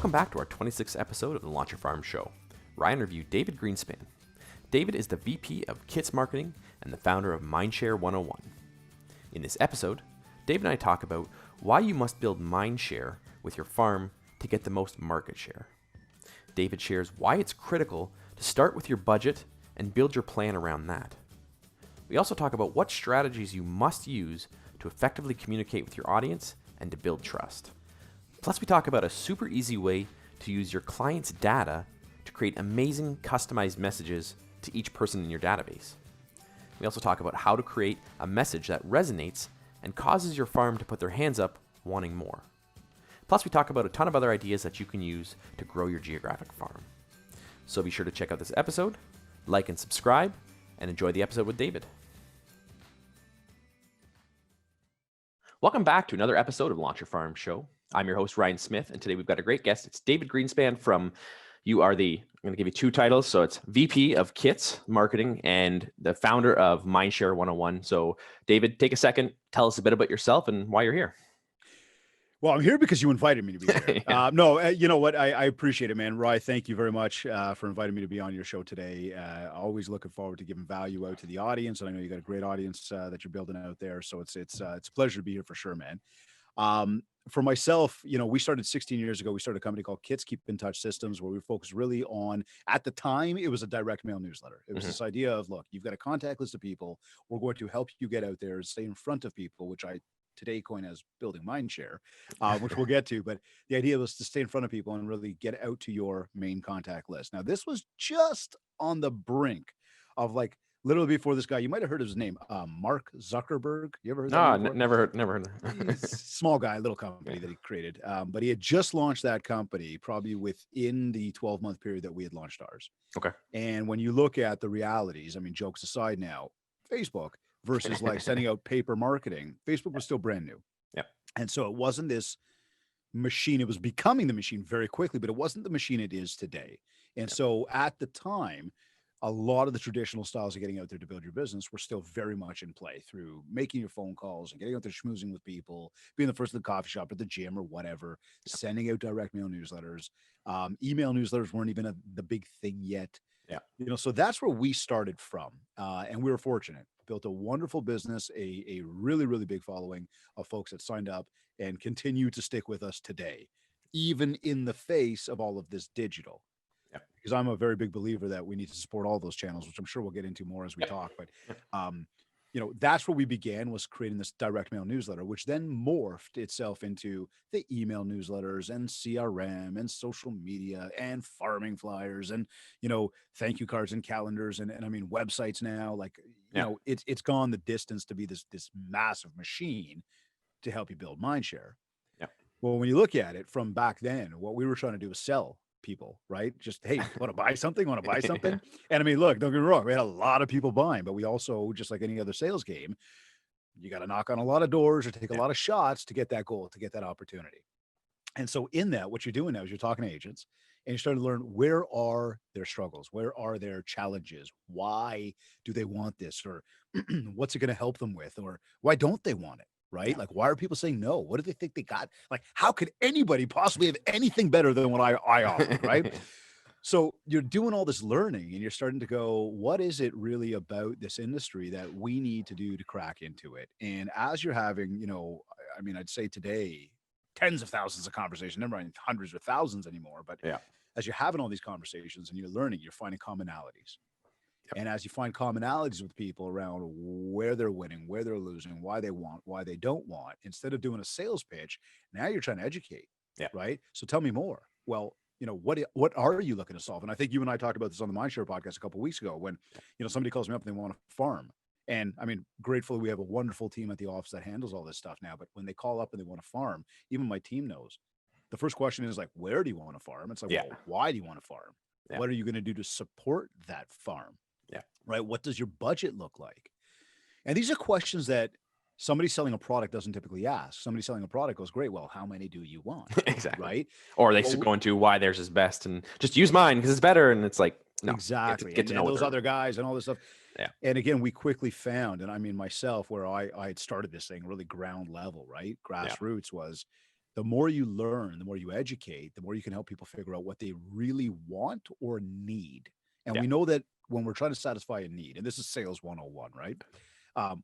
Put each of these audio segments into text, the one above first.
Welcome back to our 26th episode of the Launch Your Farm Show, where I interview David Greenspan. David is the VP of Kits Marketing and the founder of Mindshare 101. In this episode, David and I talk about why you must build Mindshare with your farm to get the most market share. David shares why it's critical to start with your budget and build your plan around that. We also talk about what strategies you must use to effectively communicate with your audience and to build trust. Plus, we talk about a super easy way to use your client's data to create amazing customized messages to each person in your database. We also talk about how to create a message that resonates and causes your farm to put their hands up wanting more. Plus, we talk about a ton of other ideas that you can use to grow your geographic farm. So be sure to check out this episode, like and subscribe, and enjoy the episode with David. Welcome back to another episode of Launch Your Farm Show. I'm your host, Ryan Smith, and today we've got a great guest. It's David Greenspan I'm going to give you two titles. So it's VP of Kits Marketing and the founder of Mindshare 101. So David, take a second, tell us a bit about yourself and why you're here. Well, I'm here because you invited me to be here. Yeah. You know what? I appreciate it, man. Ryan, thank you very much for inviting me to be on your show today. Always looking forward to giving value out to the audience. And I know you got a great audience that you're building out there. So it's a pleasure to be here for sure, man. For myself, we started 16 years ago. We started a company called Kits Keep in Touch Systems, where we focused really on, at the time, it was a direct mail newsletter. It was this idea of, look, you've got a contact list of people. We're going to help you get out there and stay in front of people, which I today coin as building Mindshare, which we'll get to. But the idea was to stay in front of people and really get out to your main contact list. Now, this was just on the brink of literally before this guy, you might have heard of his name, Mark Zuckerberg. You ever heard that? No, never heard of He's a small guy, little company that he created. But he had just launched that company probably within the 12-month period that we had launched ours. Okay. And when you look at the realities, I mean, jokes aside now, Facebook versus sending out paper marketing, Facebook was still brand new. Yeah. And so it wasn't this machine. It was becoming the machine very quickly, but it wasn't the machine it is today. And so at the time, a lot of the traditional styles of getting out there to build your business were still very much in play through making your phone calls and getting out there schmoozing with people, being the first at the coffee shop, at the gym or whatever, sending out direct mail newsletters. Email newsletters weren't even the big thing yet. Yeah. So that's where we started from. And we were fortunate, built a wonderful business, a really, really big following of folks that signed up and continue to stick with us today, even in the face of all of this digital. Yeah. Because I'm a very big believer that we need to support all those channels, which I'm sure we'll get into more as we talk. But, that's where we began, was creating this direct mail newsletter, which then morphed itself into the email newsletters and CRM and social media and farming flyers and, thank you cards and calendars and I mean, websites now, it's gone the distance to be this massive machine to help you build Mindshare. Yeah. Well, when you look at it from back then, what we were trying to do was sell people, right? Just, hey, want to buy something? And I mean, look, don't get me wrong. We had a lot of people buying, but we also, just like any other sales game, you got to knock on a lot of doors or take a lot of shots to get that goal, to get that opportunity. And so in that, what you're doing now is you're talking to agents and you're starting to learn, where are their struggles? Where are their challenges? Why do they want this? Or what's it going to help them with? Or why don't they want it? Right? Yeah. Why are people saying no? What do they think they got? How could anybody possibly have anything better than what I offer? Right? So you're doing all this learning and you're starting to go, what is it really about this industry that we need to do to crack into it? And as you're having, I'd say today, tens of thousands of conversations, never mind hundreds or thousands anymore. But as you're having all these conversations and you're learning, you're finding commonalities. And as you find commonalities with people around where they're winning, where they're losing, why they want, why they don't want, instead of doing a sales pitch, now you're trying to educate. Yeah. Right. So tell me more. Well, what are you looking to solve? And I think you and I talked about this on the Mindshare podcast a couple of weeks ago when, somebody calls me up and they want to farm. And I mean, gratefully, we have a wonderful team at the office that handles all this stuff now. But when they call up and they want to farm, even my team knows. The first question is where do you want to farm? It's well, why do you want to farm? Yeah. What are you going to do to support that farm? Yeah. Right. What does your budget look like? And these are questions that somebody selling a product doesn't typically ask. Somebody selling a product goes, great. Well, how many do you want? Exactly. Right. Or they go into why theirs is best and just use mine because it's better. And it's no, exactly. Get to know those other guys and all this stuff. Yeah. And again, we quickly found, and I mean, myself, where I had started this thing really ground level, right? Grassroots was the more you learn, the more you educate, the more you can help people figure out what they really want or need. And Yeah. we know that when we're trying to satisfy a need, and this is sales 101, right?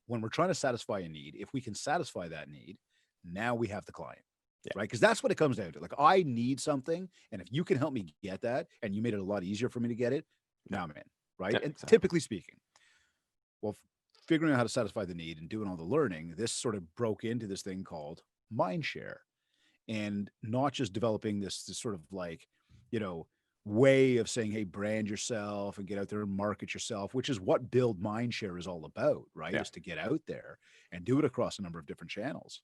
When we're trying to satisfy a need, if we can satisfy that need, now we have the client, Yeah. right? Because that's what it comes down to. Like, I need something, and if you can help me get that, and you made it a lot easier for me to get it, now I'm in, right? Yeah, And exactly. typically speaking, well, figuring out how to satisfy the need and doing all the learning, this sort of broke into this thing called Mindshare, and not just developing this sort of like, you know, way of saying, hey, brand yourself and get out there and market yourself, which is what Build Mindshare is all about, right? Yeah. Is to get out there and do it across a number of different channels.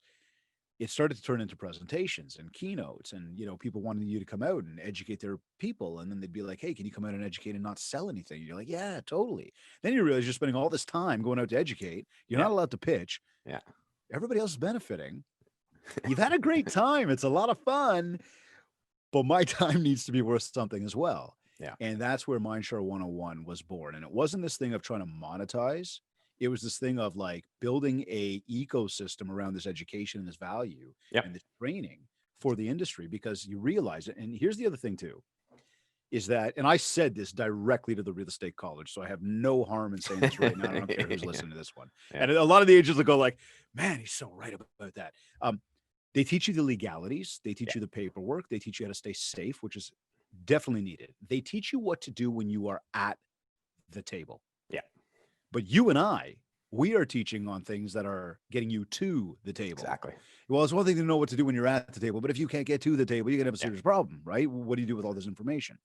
It started to turn into presentations and keynotes, and people wanted you to come out and educate their people, and then they'd be like, hey, can you come out and educate and not sell anything? You're like, yeah, totally. Then you realize you're spending all this time going out to educate, you're Yeah. not allowed to pitch. Yeah. Everybody else is benefiting. You've had a great time, it's a lot of fun, but my time needs to be worth something as well. Yeah. And that's where Mindshare 101 was born. And it wasn't this thing of trying to monetize. It was this thing of like building a ecosystem around this education and this value Yeah. and this training for the industry, because you realize it. And here's the other thing too, is that, and I said this directly to the real estate college, so I have no harm in saying this right now. I don't care who's listening to this one. Yeah. And a lot of the agents will go like, man, he's so right about that. They teach you the legalities. They teach you the paperwork. They teach you how to stay safe, which is definitely needed. They teach you what to do when you are at the table. Yeah. But you and I, we are teaching on things that are getting you to the table. Exactly. Well, it's one thing to know what to do when you're at the table, but if you can't get to the table, you're going to have a serious problem, right? What do you do with all this information?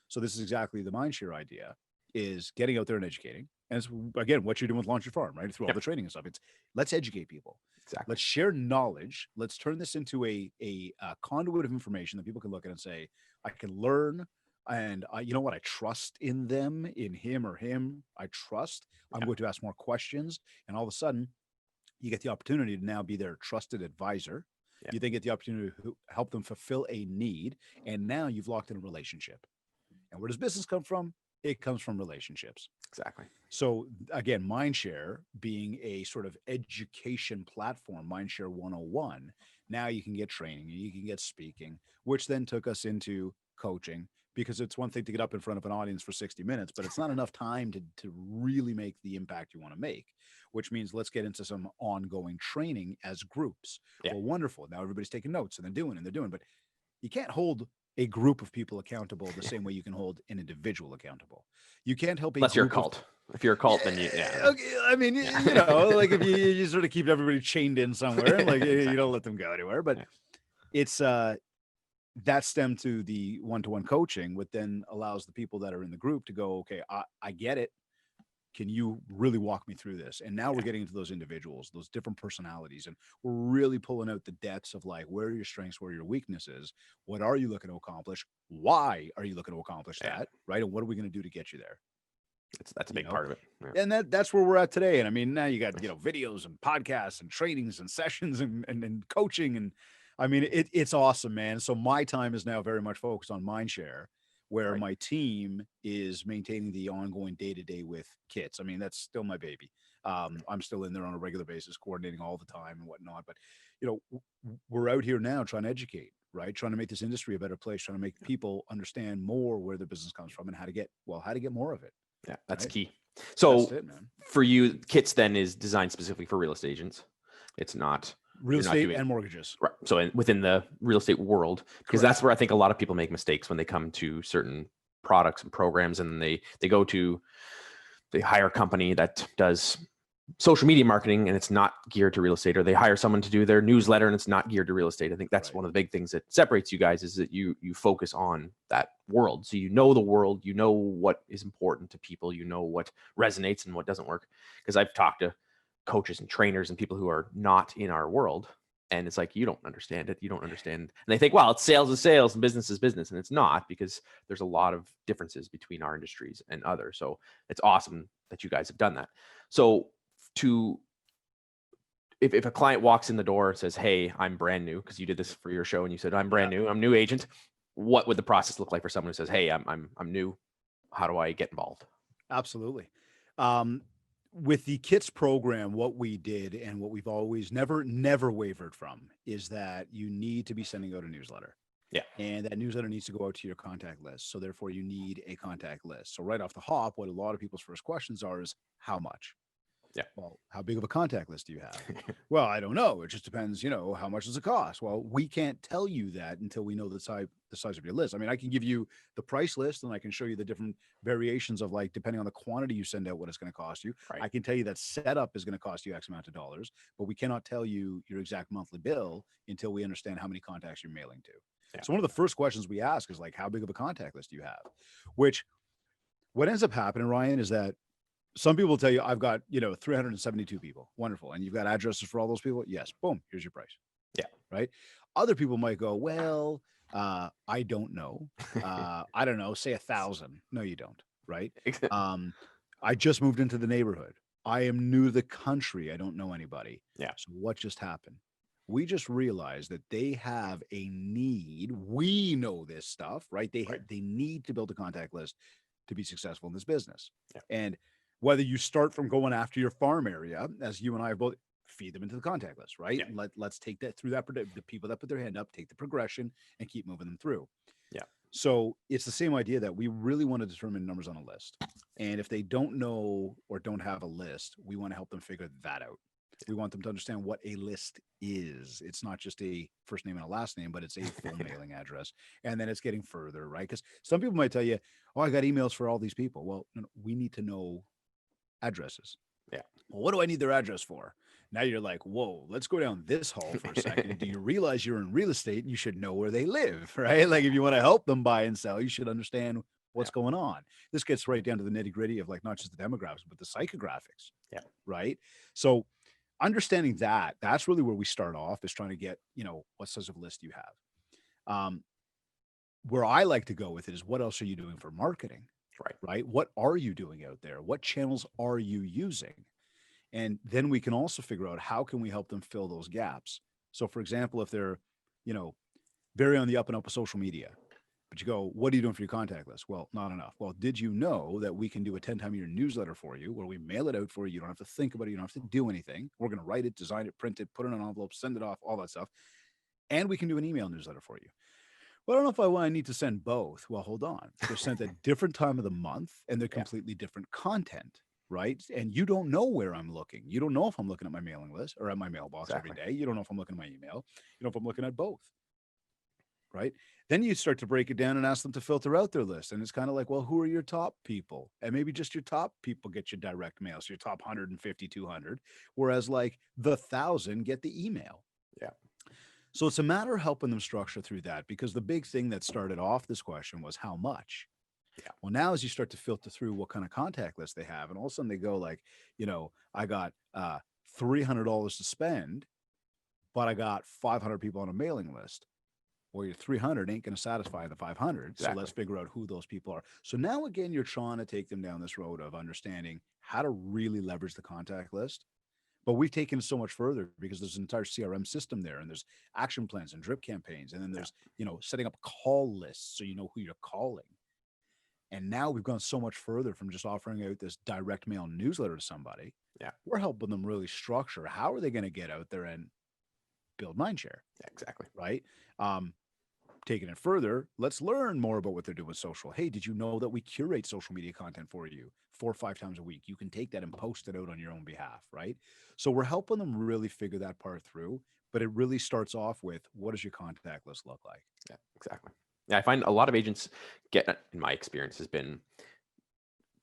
So this is exactly the Mindshare idea, is getting out there and educating. And it's, again, what you're doing with Launch Your Farm, right? Through all the training and stuff. It's let's educate people. Exactly. Let's share knowledge. Let's turn this into a conduit of information that people can look at and say, I can learn. And you know what? I trust in them, in him or him. I trust. I'm going to ask more questions. And all of a sudden, you get the opportunity to now be their trusted advisor. Yeah. You then get the opportunity to help them fulfill a need. And now you've locked in a relationship. And where does business come from? It comes from relationships. Exactly. So again, Mindshare being a sort of education platform, Mindshare 101, now you can get training, you can get speaking, which then took us into coaching, because it's one thing to get up in front of an audience for 60 minutes, but it's not enough time to really make the impact you want to make, which means let's get into some ongoing training as groups. Yeah. Well, wonderful. Now everybody's taking notes and they're doing, but you can't hold a group of people accountable the same way you can hold an individual accountable. You can't help Unless you're a cult. If you're a cult, then okay, I mean, like if you sort of keep everybody chained in somewhere, and like you don't let them go anywhere. But it's that stemmed to the one-to-one coaching, which then allows the people that are in the group to go, okay, I get it. Can you really walk me through this? And now we're getting into those individuals, those different personalities, and we're really pulling out the depths of like, where are your strengths, where are your weaknesses? What are you looking to accomplish? Why are you looking to accomplish that? Right. And what are we going to do to get you there? That's a big part of it. Yeah. And that's where we're at today. And I mean, now you got, videos and podcasts and trainings and sessions and coaching. And I mean, it's awesome, man. So my time is now very much focused on Mindshare, where my team is maintaining the ongoing day-to-day with kits. I mean, that's still my baby. I'm still in there on a regular basis, coordinating all the time and whatnot. But, we're out here now trying to educate, right? Trying to make this industry a better place, trying to make people understand more where their business comes from and how to get more of it. Yeah, that's right? key. So That's it, man. For you, kits then is designed specifically for real estate agents. It's not real estate and mortgages. Right. So within the real estate world, because that's where I think a lot of people make mistakes when they come to certain products and programs, and they hire a company that does social media marketing and it's not geared to real estate, or they hire someone to do their newsletter and it's not geared to real estate. I think that's one of the big things that separates you guys, is that you focus on that world. So the world, what is important to people, what resonates and what doesn't work. Because I've talked to coaches and trainers and people who are not in our world, and it's like, you don't understand it. You don't understand. And they think, well, it's sales is sales and business is business. And it's not, because there's a lot of differences between our industries and others. So it's awesome that you guys have done that. So if a client walks in the door and says, hey, I'm brand new, because you did this for your show and you said, I'm brand new, I'm new agent, what would the process look like for someone who says, hey, I'm new, how do I get involved? Absolutely. with the kits program, what we did and what we've always never wavered from is that you need to be sending out a newsletter. Yeah. And that newsletter needs to go out to your contact list. So therefore you need a contact list. So right off the hop, what a lot of people's first questions are is how much? Yeah. Well, how big of a contact list do you have? Well, I don't know. It just depends, how much does it cost? Well, we can't tell you that until we know the size of your list. I mean, I can give you the price list and I can show you the different variations of, like, depending on the quantity you send out, what it's going to cost you. Right. I can tell you that setup is going to cost you X amount of dollars, but we cannot tell you your exact monthly bill until we understand how many contacts you're mailing to. Yeah. So one of the first questions we ask is, like, how big of a contact list do you have? Which, what ends up happening, Ryan, is that some people will tell you, I've got, 372 people. Wonderful. And you've got addresses for all those people? Yes. Boom. Here's your price. Yeah. Right. Other people might go, well, I don't know. I don't know, say 1,000. No, you don't. Right. I just moved into the neighborhood. I am new to the country. I don't know anybody. Yeah. So what just happened? We just realized that they have a need. We know this stuff, right? They need to build a contact list to be successful in this business. Yeah. And whether you start from going after your farm area, as you and I both, feed them into the contact list, right? Yeah. Let's take that through that. The people that put their hand up, take the progression and keep moving them through. Yeah. So it's the same idea that we really want to determine numbers on a list. And if they don't know or don't have a list, we want to help them figure that out. We want them to understand what a list is. It's not just a first name and a last name, but it's a full mailing address. And then it's getting further, right? Because some people might tell you, oh, I got emails for all these people. Well, no, we need to know addresses. Yeah. Well, what do I need their address for? Now you're like, whoa, let's go down this hall for a second. Do you realize you're in real estate and you should know where they live, right? Like, if you want to help them buy and sell, you should understand what's going on. This gets right down to the nitty gritty of, like, not just the demographics, but the psychographics. Yeah. Right. So understanding that's really where we start off, is trying to get, what size of list you have. Where I like to go with it is, what else are you doing for marketing? Right. What are you doing out there? What channels are you using? And then we can also figure out, how can we help them fill those gaps? So for example, if they're, very on the up and up of social media, but you go, what are you doing for your contact list? Well, not enough. Well, did you know that we can do a 10-time-a-year newsletter for you, where we mail it out for you? You don't have to think about it. You don't have to do anything. We're going to write it, design it, print it, put it in an envelope, send it off, all that stuff. And we can do an email newsletter for you. Well, I don't know if I need to send both. Well, hold on. They're sent at different time of the month, and they're completely different content, right? And you don't know where I'm looking. You don't know if I'm looking at my mailing list or at my mailbox every day. You don't know if I'm looking at my email. You know if I'm looking at both, right? Then you start to break it down and ask them to filter out their list. And it's kind of like, well, who are your top people? And maybe just your top people get your direct mail. So your top 150, 200, whereas, like, the 1,000 get the email. Yeah. So it's a matter of helping them structure through that, because the big thing that started off this question was how much. Yeah. Well, now as you start to filter through what kind of contact list they have, and all of a sudden they go, like, I got $300 to spend, but I got 500 people on a mailing list. Well, your 300 ain't going to satisfy the 500. Exactly. So let's figure out who those people are. So now, again, you're trying to take them down this road of understanding how to really leverage the contact list. But we've taken it so much further, because there's an entire CRM system there, and there's action plans and drip campaigns. And then there's, setting up call lists so you know who you're calling. And now we've gone so much further from just offering out this direct mail newsletter to somebody. Yeah. We're helping them really structure, how are they going to get out there and build Mindshare? Yeah, exactly. Right. Taking it further, let's learn more about what they're doing with social. Hey, did you know that we curate social media content for you 4 or 5 times a week? You can take that and post it out on your own behalf, right? So we're helping them really figure that part through, but it really starts off with, what does your contact list look like? Yeah, exactly. Yeah, I find a lot of agents in my experience, has been,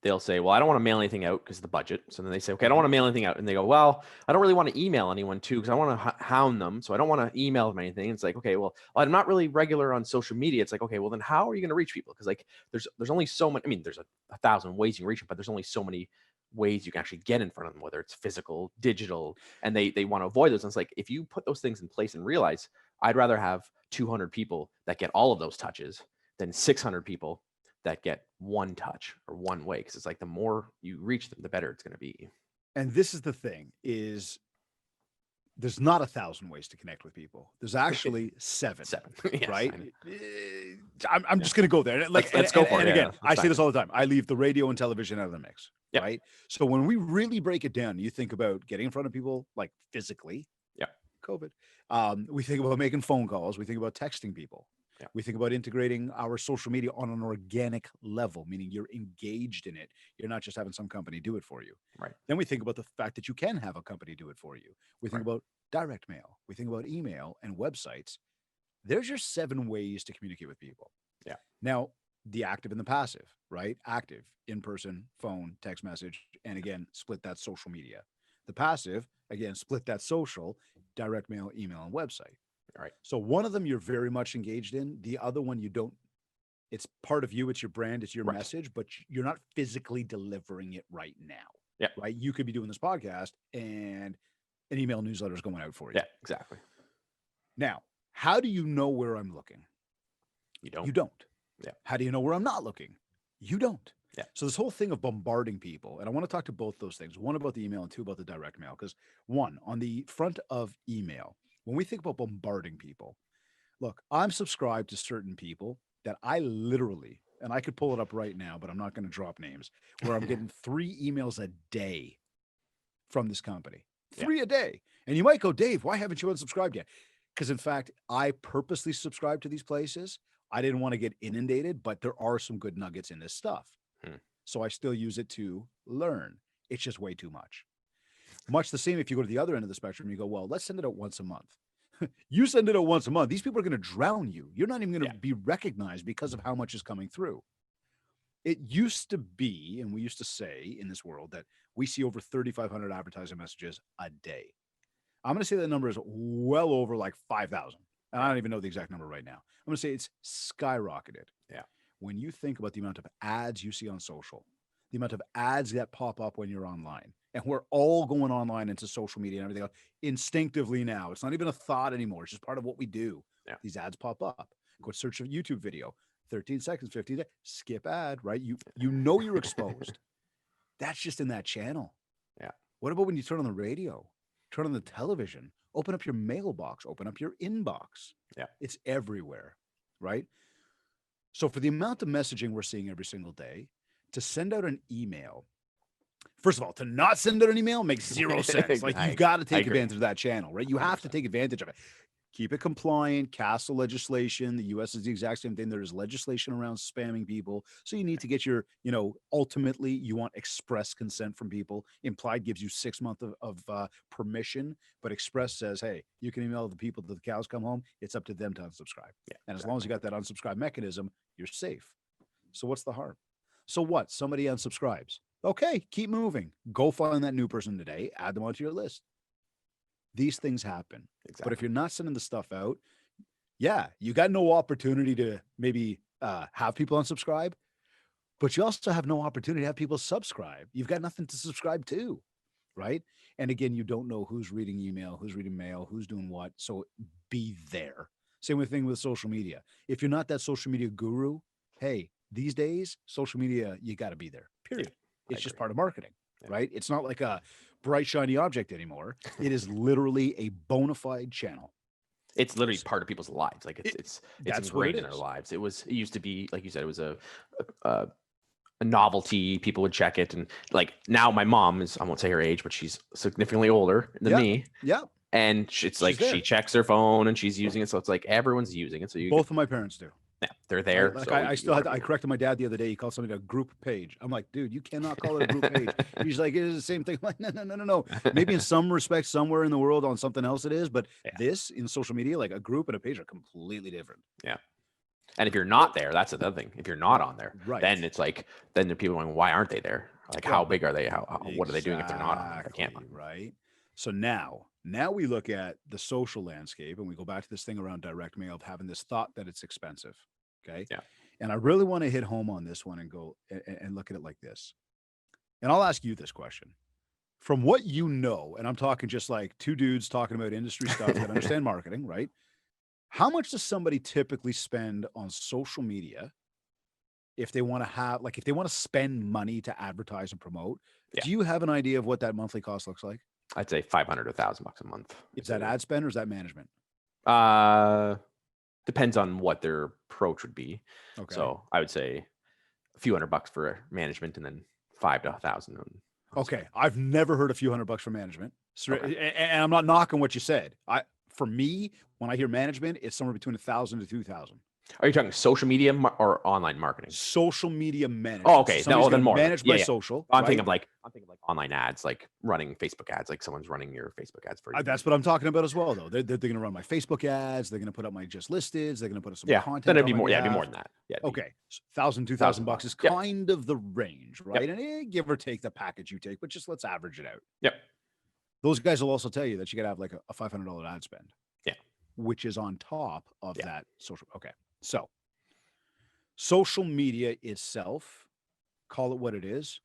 they'll say, well, I don't want to mail anything out because of the budget. So then they say, okay, I don't want to mail anything out. And they go, well, I don't really want to email anyone too, because I want to hound them. So I don't want to email them anything. It's like, okay, well, I'm not really regular on social media. It's like, okay, well, then how are you going to reach people? Because, like, there's only so many, there's a 1,000 ways you can reach them, but there's only so many ways you can actually get in front of them, whether it's physical, digital, and they want to avoid those. And it's like, if you put those things in place and realize, I'd rather have 200 people that get all of those touches than 600 people that get one touch or one way. Because it's like, the more you reach them, the better it's going to be. And this is the thing, is there's not 1,000 ways to connect with people. There's actually 7. Yes, right? I'm just going to go there. Let's go for it. And again, Yeah, I say this all the time. I leave the radio and television out of the mix. Yeah. right? So when we really break it down, you think about getting in front of people like physically, Yeah. COVID. We think about making phone calls. We think about texting people. Yeah. We think about integrating our social media on an organic level, meaning you're engaged in it. You're not just having some company do it for you. Right. Then we think about the fact that you can have a company do it for you. We think Right. about direct mail. We think about email and websites. There's your 7 ways to communicate with people. Yeah. Now, the active and the passive, right? Active, in person, phone, text message, and again, split that social media. The passive, again, split that social, direct mail, email, and website. Right. So one of them you're very much engaged in, the other one you don't. It's part of you, it's your brand, it's your Right. message, but you're not physically delivering it right now. Yeah. Right? You could be doing this podcast and an email newsletter is going out for you. Yeah, exactly. Now, how do you know where I'm looking? You don't. You don't. Yeah. How do you know where I'm not looking? You don't. Yeah. So this whole thing of bombarding people, and I want to talk to both those things, one about the email and two about the direct mail, because one, on the front of email, when we think about bombarding people, look, I'm subscribed to certain people that I literally, and I could pull it up right now, but I'm not going to drop names, where I'm getting 3 emails a day from this company. 3 a day. And you might go, Dave, why haven't you unsubscribed yet? Because in fact, I purposely subscribe to these places. I didn't want to get inundated, but there are some good nuggets in this stuff. So I still use it to learn. It's just way too much. Much the same if you go to the other end of the spectrum, you go, well, let's send it out once a month. You send it out once a month. These people are going to drown you. You're not even going to be recognized because of how much is coming through. It used to be, and we used to say in this world that we see over 3,500 advertising messages a day. I'm going to say that number is well over like 5,000. And I don't even know the exact number right now. I'm going to say it's skyrocketed. Yeah. When you think about the amount of ads you see on social, the amount of ads that pop up when you're online, and we're all going online into social media and everything else instinctively now. It's not even a thought anymore. It's just part of what we do. Yeah. These ads pop up. Go search a YouTube video, 13 seconds, 15 seconds, skip ad, right? You know you're exposed. That's just in that channel. Yeah. What about when you turn on the radio, turn on the television, open up your mailbox, open up your inbox? Yeah. It's everywhere, right? So for the amount of messaging we're seeing every single day, to send out an email, first of all, to not send out an email makes zero sense. Like you've got to take advantage of that channel, right? You have to take advantage of it. Keep it compliant, CASL legislation. The US is the exact same thing. There's legislation around spamming people. So you need to get your, ultimately you want express consent from people. Implied gives you 6 months of permission, but express says, hey, you can email the people that the cows come home. It's up to them to unsubscribe. Yeah, and as long as you got that unsubscribe mechanism, you're safe. So what's the harm? So what? Somebody unsubscribes. Okay, keep moving. Go find that new person today. Add them onto your list. These things happen. Exactly. But if you're not sending the stuff out, you got no opportunity to maybe have people unsubscribe, but you also have no opportunity to have people subscribe. You've got nothing to subscribe to, right? And again, you don't know who's reading email, who's reading mail, who's doing what. So be there. Same thing with social media. If you're not that social media guru, hey, these days, social media, you got to be there, period. Yeah, it's just part of marketing, right? It's not like a bright, shiny object anymore. It is literally a bona fide channel. It's literally part of people's lives. Like it's ingrained in their lives. It used to be, like you said, it was a novelty. People would check it. And like now my mom is, I won't say her age, but she's significantly older than me. Yeah. And it's like she checks her phone and she's using it. So it's like everyone's using it. So both of my parents do. Yeah, they're there. Like so I corrected my dad the other day. He called something a group page. I'm like, dude, you cannot call it a group page. He's like, it is the same thing. I'm like, no. Maybe in some respects, somewhere in the world on something else it is, but this in social media, like a group and a page are completely different. Yeah. And if you're not there, that's another thing. If you're not on there, then it's like, then the people going, why aren't they there? Like, how big are they? What are they doing if they're not on? They can't. Right. So now we look at the social landscape and we go back to this thing around direct mail of having this thought that it's expensive. Okay. Yeah. And I really want to hit home on this one and go and look at it like this. And I'll ask you this question. From what you know, and I'm talking just like two dudes talking about industry stuff that understand marketing, right? How much does somebody typically spend on social media if they want to have, like, if they want to spend money to advertise and promote? Yeah. Do you have an idea of what that monthly cost looks like? I'd say $500 to $1,000 a month. Is that ad spend or is that management? Depends on what their approach would be. Okay. So I would say a few $100 for management and then 5 to 1,000. Okay. I've never heard a few $100 for management. So, and I'm not knocking what you said. For me, when I hear management, it's somewhere between 1,000 to 2,000. Are you talking social media or online marketing? Social media management. Oh, okay. So Then more. Manage my social. I'm thinking of like online ads, like running Facebook ads, like someone's running your Facebook ads for you. That's what I'm talking about as well, though. They're going to run my Facebook ads. They're going to put up my just listeds. They're going to put up some content. Then it'd be more. Yeah, it'd be more than that. Yeah. Okay. $1,000, $2,000 is kind of the range, right? Yep. And give or take the package you take, but just let's average it out. Yep. Those guys will also tell you that you got to have like a $500 ad spend. Yeah. Which is on top of that social. Okay. So social media itself, call it what it is.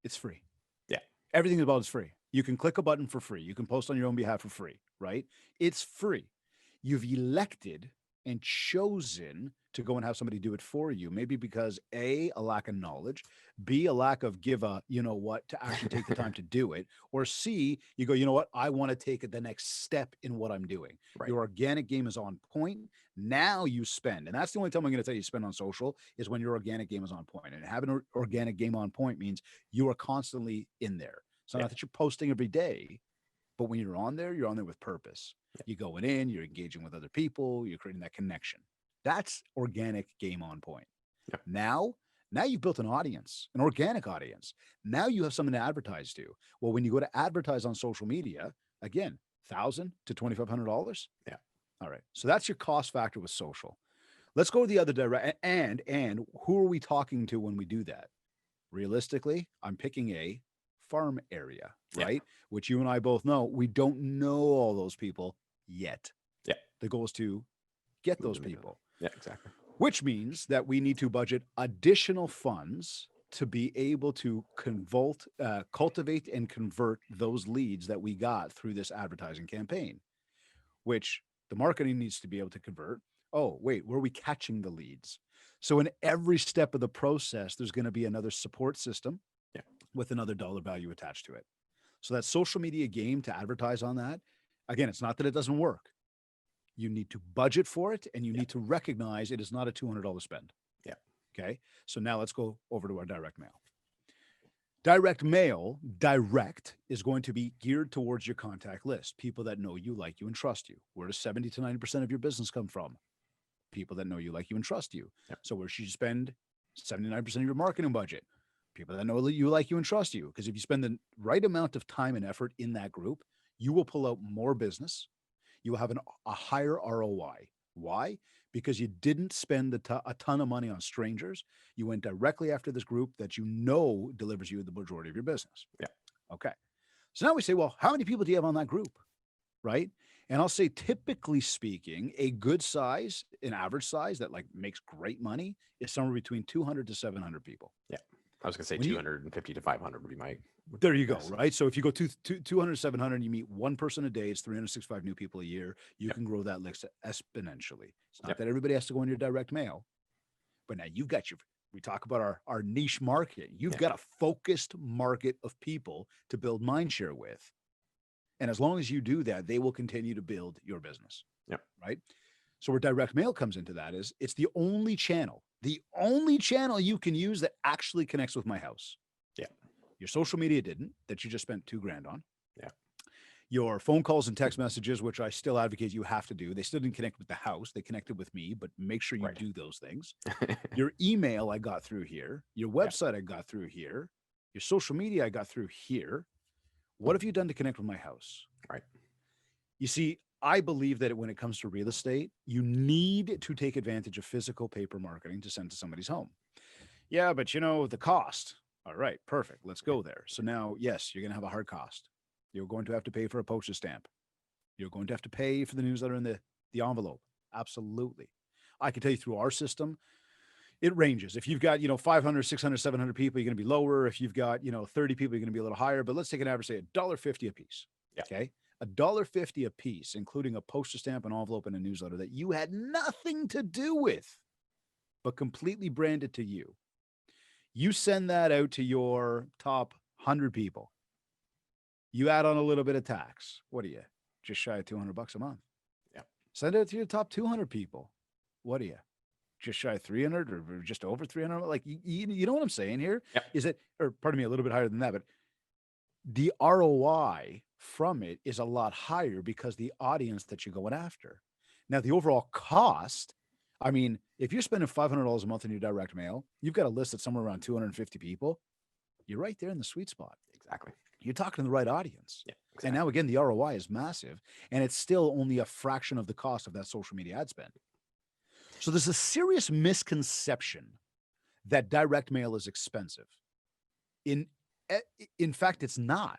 It's free. Yeah. Everything about it's free. You can click a button for free. You can post on your own behalf for free, right? It's free. You've elected and chosen to go and have somebody do it for you. Maybe because A, a lack of knowledge, B, a lack of to actually take the time to do it, or C, you go, you know what, I want to take it the next step in what I'm doing. Right. Your organic game is on point. Now you spend, and that's the only time I'm going to tell you to spend on social is when your organic game is on point. And having an organic game on point means you are constantly in there. So not that you're posting every day, but when you're on there with purpose. You're going in, you're engaging with other people, you're creating that connection. That's organic game on point. Now you've built an audience, an organic audience. Now you have something to advertise to. Well, when you go to advertise on social media, again, $1,000 to $2,500. Yeah. All right. So that's your cost factor with social. Let's go the other direction. And who are we talking to when we do that? Realistically, I'm picking a farm area, right? Which you and I both know, we don't know all those people yet. Yeah. The goal is to get those people. Yeah, exactly. Which means that we need to budget additional funds to be able to cultivate and convert those leads that we got through this advertising campaign, which the marketing needs to be able to convert. Oh, wait, where are we catching the leads? So in every step of the process, there's going to be another support system with another dollar value attached to it. So that social media game to advertise on that, again, it's not that it doesn't work. You need to budget for it, and you need to recognize it is not a $200 spend. Yeah. Okay. So now let's go over to our direct mail. Direct mail, is going to be geared towards your contact list. People that know you, like you, and trust you. Where does 70 to 90% of your business come from? People that know you, like you, and trust you. So where should you spend 79% of your marketing budget? People that know you, like you, and trust you. Because if you spend the right amount of time and effort in that group, you will pull out more business. You will have a higher ROI. Why? Because you didn't spend a ton of money on strangers. You went directly after this group that you know delivers you the majority of your business. Yeah. Okay. So now we say, well, how many people do you have on that group? Right? And I'll say, typically speaking, a good size, an average size that like makes great money is somewhere between 200 to 700 people. Yeah. I was going to say 250 to 500 would be my. There you go. Right. So if you go 200 to 700, you meet one person a day. It's 365 new people a year. You can grow that list exponentially. It's not that everybody has to go in your direct mail, but now you've got we talk about our niche market. You've got a focused market of people to build Mindshare with. And as long as you do that, they will continue to build your business. Yeah. Right. So where direct mail comes into that is it's the only channel you can use that actually connects with my house. Yeah. Your social media didn't, that you just spent $2,000 on. Yeah. Your phone calls and text messages, which I still advocate you have to do. They still didn't connect with the house. They connected with me, but make sure you do those things. Your email I got through here. Your website I got through here. Your social media I got through here. What have you done to connect with my house? Right. You see, I believe that when it comes to real estate, you need to take advantage of physical paper marketing to send to somebody's home. Yeah, but the cost. All right, perfect. Let's go there. So now, yes, you're going to have a hard cost. You're going to have to pay for a postage stamp. You're going to have to pay for the newsletter in the envelope. Absolutely. I can tell you through our system, it ranges. If you've got, 500, 600, 700 people, you're going to be lower. If you've got, 30 people, you're going to be a little higher. But let's take an average, say $1.50 a piece. Yeah. Okay. $1.50 a piece, including a postage stamp, an envelope, and a newsletter that you had nothing to do with, but completely branded to you. You send that out to your top 100 people. You add on a little bit of tax. What are you? Just shy of $200 a month. Yeah. Send it to your top 200 people. What are you? just shy of 300 or just over 300. Like, you know what I'm saying here? Yep. Is it, or pardon me, a little bit higher than that, but the ROI from it is a lot higher because the audience that you're going after. Now, the overall cost, I mean, if you're spending $500 a month in your direct mail, you've got a list that's somewhere around 250 people. You're right there in the sweet spot. Exactly. You're talking to the right audience. Yeah. Exactly. And now, again, the ROI is massive, and it's still only a fraction of the cost of that social media ad spend. So there's a serious misconception that direct mail is expensive. In fact, it's not.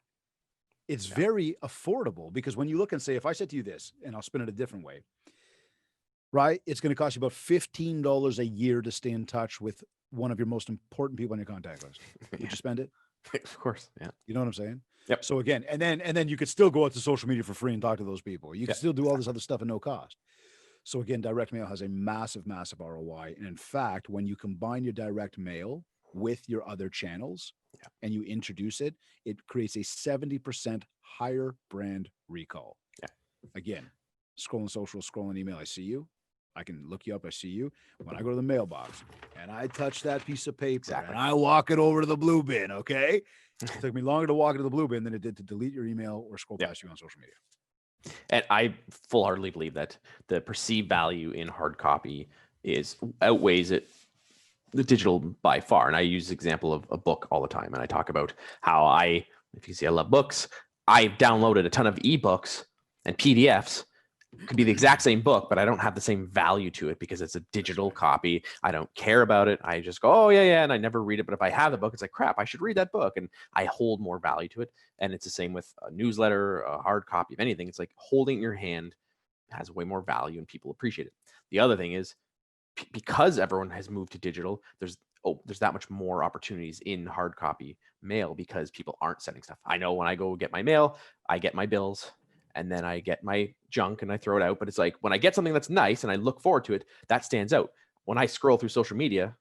It's very affordable, because when you look and say, if I said to you this, and I'll spin it a different way, right? It's going to cost you about $15 a year to stay in touch with one of your most important people on your contact list. Would you spend it? Of course. Yeah. You know what I'm saying? Yep. So again, and then you could still go out to social media for free and talk to those people. You can still do all this other stuff at no cost. So again, direct mail has a massive, massive ROI. And in fact, when you combine your direct mail with your other channels and you introduce it, it creates a 70% higher brand recall. Yeah. Again, scrolling social, scrolling email, I see you. I can look you up. I see you. When I go to the mailbox and I touch that piece of paper and I walk it over to the blue bin, okay? It took me longer to walk it to the blue bin than it did to delete your email or scroll past you on social media. And I full-heartedly believe that the perceived value in hard copy outweighs it, the digital, by far. And I use the example of a book all the time. And I talk about how if you see, I love books. I've downloaded a ton of ebooks and PDFs. It could be the exact same book, but I don't have the same value to it because it's a digital copy. I don't care about it. I just go, oh yeah, and I never read it. But if I have the book, it's like, crap, I should read that book, and I hold more value to it. And it's the same with a newsletter, a hard copy of anything. It's like holding it in your hand has way more value, and people appreciate it. The other thing is, because everyone has moved to digital, there's that much more opportunities in hard copy mail because people aren't sending stuff. I know when I go get my mail, I get my bills, and then I get my junk and I throw it out. But it's like when I get something that's nice and I look forward to it, that stands out. When I scroll through social media,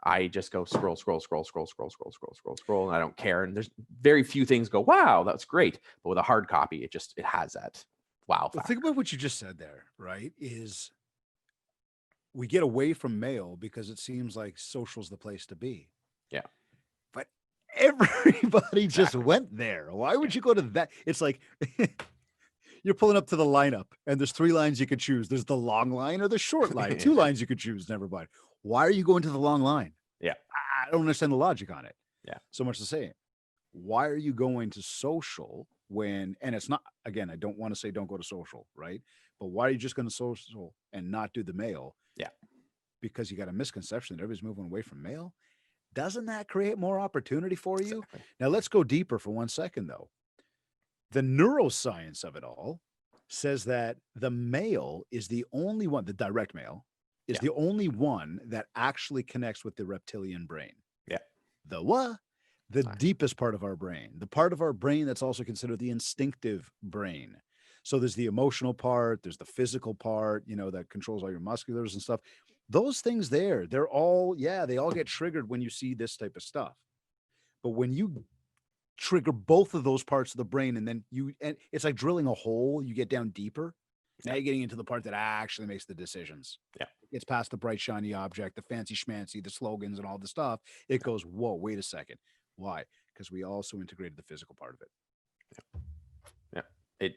I just go scroll, and I don't care. And there's very few things go, wow, that's great. But with a hard copy, it has that wow factor. Well, think about what you just said there, right? Is we get away from mail because it seems like social's the place to be. Yeah. But everybody just went there. Why would you go to that? It's like you're pulling up to the lineup and there's 3 lines you could choose. There's the long line or the short line. 2 lines you could choose, never mind. Why are you going to the long line? Yeah. I don't understand the logic on it. Yeah. So much to say. Why are you going to social when, and it's not, again, I don't want to say don't go to social, right? But why are you just going to social and not do the mail? Yeah. Because you got a misconception that everybody's moving away from mail. Doesn't that create more opportunity for you? Exactly. Now let's go deeper for 1 second though. The neuroscience of it all says that the mail is the only one, the direct mail is the only one that actually connects with the reptilian brain. Yeah. The what? The deepest part of our brain, the part of our brain that's also considered the instinctive brain. So there's the emotional part, there's the physical part, that controls all your musculars and stuff. Those things they're all, they all get triggered when you see this type of stuff. But when you trigger both of those parts of the brain, and it's like drilling a hole, you get down deeper. Now you're getting into the part that actually makes the decisions. Yeah. It's past the bright, shiny object, the fancy schmancy, the slogans and all the stuff. It goes, whoa, wait a second. Why? Because we also integrated the physical part of it. Yeah.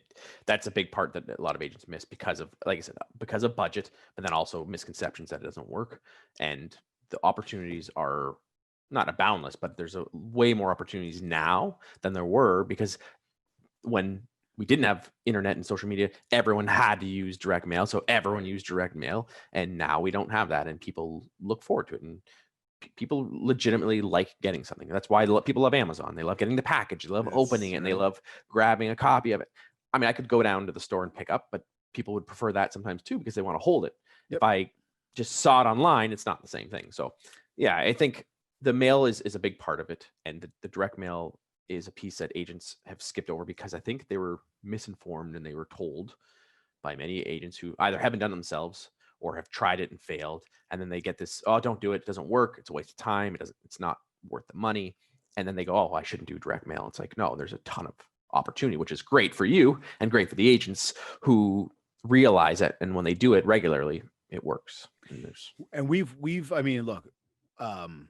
That's a big part that a lot of agents miss because of, like I said, because of budget, but then also misconceptions that it doesn't work. And the opportunities are not boundless, but there's a way more opportunities now than there were, because when we didn't have internet and social media, everyone had to use direct mail. So everyone used direct mail, and now we don't have that, and people look forward to it. And people legitimately like getting something. That's why people love Amazon. They love getting the package. They love opening it, and they love grabbing a copy of it. I mean, I could go down to the store and pick up, but people would prefer that sometimes too, because they want to hold it. If I just saw it online, it's not the same thing. So yeah, I think the mail is a big part of it. And the direct mail is a piece that agents have skipped over because I think they were misinformed, and they were told by many agents who either haven't done it themselves or have tried it and failed. And then they get this, oh, don't do it. It doesn't work. It's a waste of time. It's not worth the money. And then they go, oh, I shouldn't do direct mail. It's like, no, there's a ton of opportunity, which is great for you and great for the agents who realize it. And when they do it regularly, it works. And there's And we've, I mean, look, um,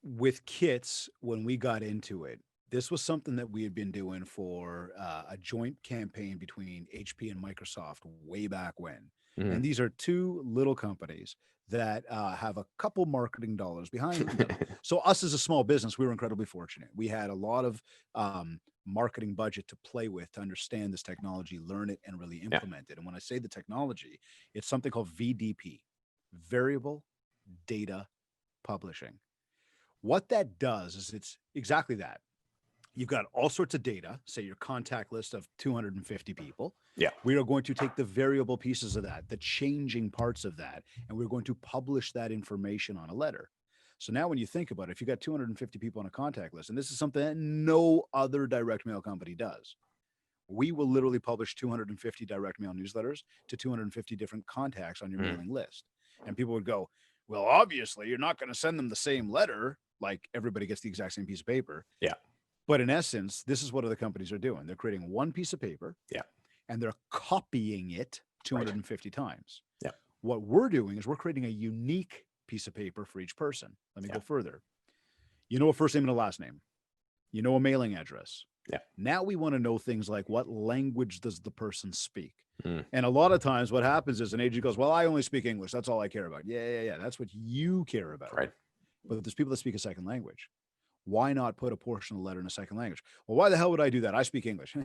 with kits, when we got into it, this was something that we had been doing for a joint campaign between HP and Microsoft way back when. And Mhm. these are two little companies that have a couple marketing dollars behind them. So us as a small business, we were incredibly fortunate. We had a lot of marketing budget to play with to understand this technology, learn it, and really Yeah. implement it. And when I say the technology, it's something called VDP, Variable Data Publishing. What that does is it's exactly that. You've got all sorts of data, say your contact list of 250 people. Yeah. We are going to take the variable pieces of that, the changing parts of that, and we're going to publish that information on a letter. So now when you think about it, if you got 250 people on a contact list, and this is something that no other direct mail company does, we will literally publish 250 direct mail newsletters to 250 different contacts on your Mm. mailing list. And people would go, well, obviously, you're not going to send them the same letter, like everybody gets the exact same piece of paper. Yeah. But in essence, this is what other companies are doing. They're creating one piece of paper, Yeah. and they're copying it Right. 250 times. Yeah. What we're doing is we're creating a unique piece of paper for each person. Let me Yeah. go further. You know a first name and a last name. You know a mailing address. Yeah. Now we want to know things like what language does the person speak? Mm. And a lot of times what happens is an agent goes, well, I only speak English. That's all I care about. Yeah. That's what you care about. Right. But there's people that speak a second language. Why not put a portion of the letter in a second language? Well, why the hell would I do that? I speak English.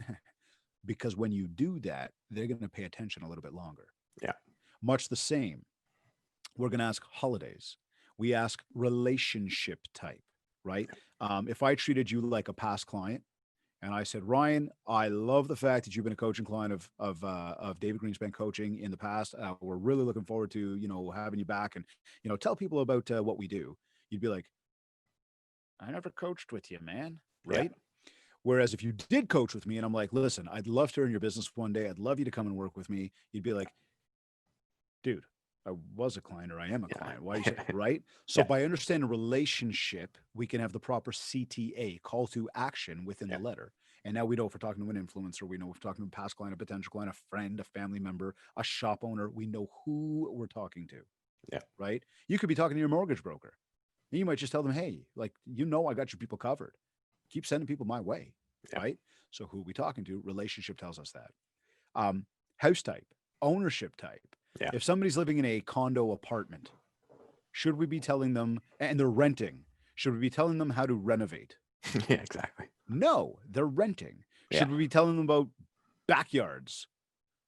Because when you do that, they're going to pay attention a little bit longer. Yeah. Much the same. We're going to ask holidays. We ask relationship type, right? If I treated you like a past client and I said, Ryan, I love the fact that you've been a coaching client of David Greenspan coaching in the past. We're really looking forward to, having you back and, tell people about what we do. You'd be like, I never coached with you, man. Right. Yeah. Whereas if you did coach with me and I'm like, listen, I'd love to earn your business one day. I'd love you to come and work with me. You'd be like, dude, I was a client or I am a client. Why? Right. So by understanding relationship, we can have the proper CTA, call to action within the letter. And now we know if we're talking to an influencer, we know if we're talking to a past client, a potential client, a friend, a family member, a shop owner, we know who we're talking to. Yeah. Right. You could be talking to your mortgage broker. And you might just tell them, hey, I got your people covered. Keep sending people my way, right? So who are we talking to? Relationship tells us that. House type, ownership type. Yeah. If somebody's living in a condo apartment, should we be telling them, and they're renting, should we be telling them how to renovate? Yeah, exactly. No, they're renting. Should we be telling them about backyards?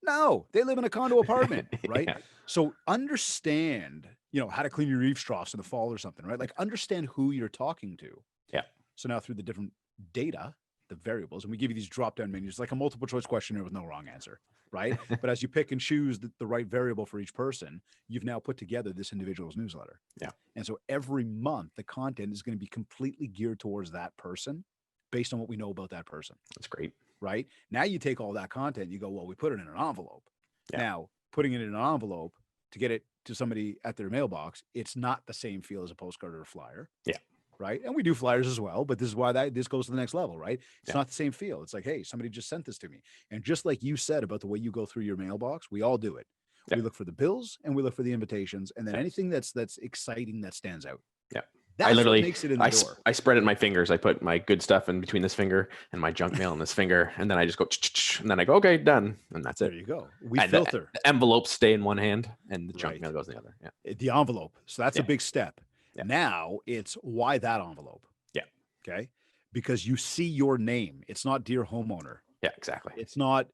No, they live in a condo apartment, right? So understand, how to clean your eave troughs in the fall or something, right? Like understand who you're talking to. Yeah. So now through the different data, the variables, and we give you these drop-down menus, like a multiple choice questionnaire with no wrong answer, right? But as you pick and choose the right variable for each person, you've now put together this individual's newsletter. Yeah. And so every month, the content is going to be completely geared towards that person based on what we know about that person. That's great. Right? Now you take all that content and you go, well, we put it in an envelope. Yeah. Now, putting it in an envelope to get it to somebody at their mailbox, it's not the same feel as a postcard or a flyer. Yeah. Right? And we do flyers as well, but this is why this goes to the next level, right? It's not the same feel. It's like, hey, somebody just sent this to me. And just like you said about the way you go through your mailbox, we all do it. Yeah. We look for the bills and we look for the invitations and then anything that's exciting that stands out. Yeah. That's what makes it in the door. I spread it in my fingers. I put my good stuff in between this finger and my junk mail in this finger. And then I just go, and then I go, okay, done. And that's it. There you go. We filter. The envelopes stay in one hand and the junk mail goes in the other. Yeah. The envelope. So that's a big step. Yeah. Now it's why that envelope? Yeah. Okay. Because you see your name. It's not dear homeowner. Yeah, exactly. It's not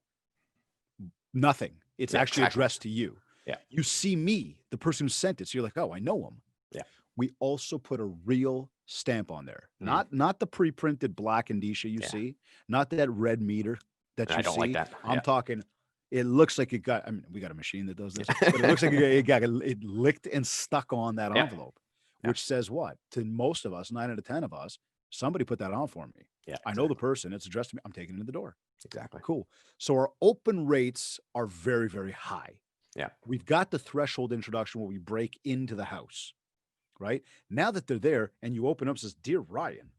nothing. It's actually addressed to you. Yeah. You see me, the person who sent it. So you're like, oh, I know him. Yeah. We also put a real stamp on there. Not the pre-printed black indicia you see, not that red meter that you see. I don't like that. I'm talking, it looks like we got a machine that does this, but it looks like it licked and stuck on that envelope, which says what? To most of us, 9 out of 10 of us, somebody put that on for me. Yeah. Exactly. I know the person, it's addressed to me. I'm taking it to the door. Exactly. Cool. So our open rates are very, very high. Yeah. We've got the threshold introduction where we break into the house. Right now that they're there and you open up, says, dear Ryan,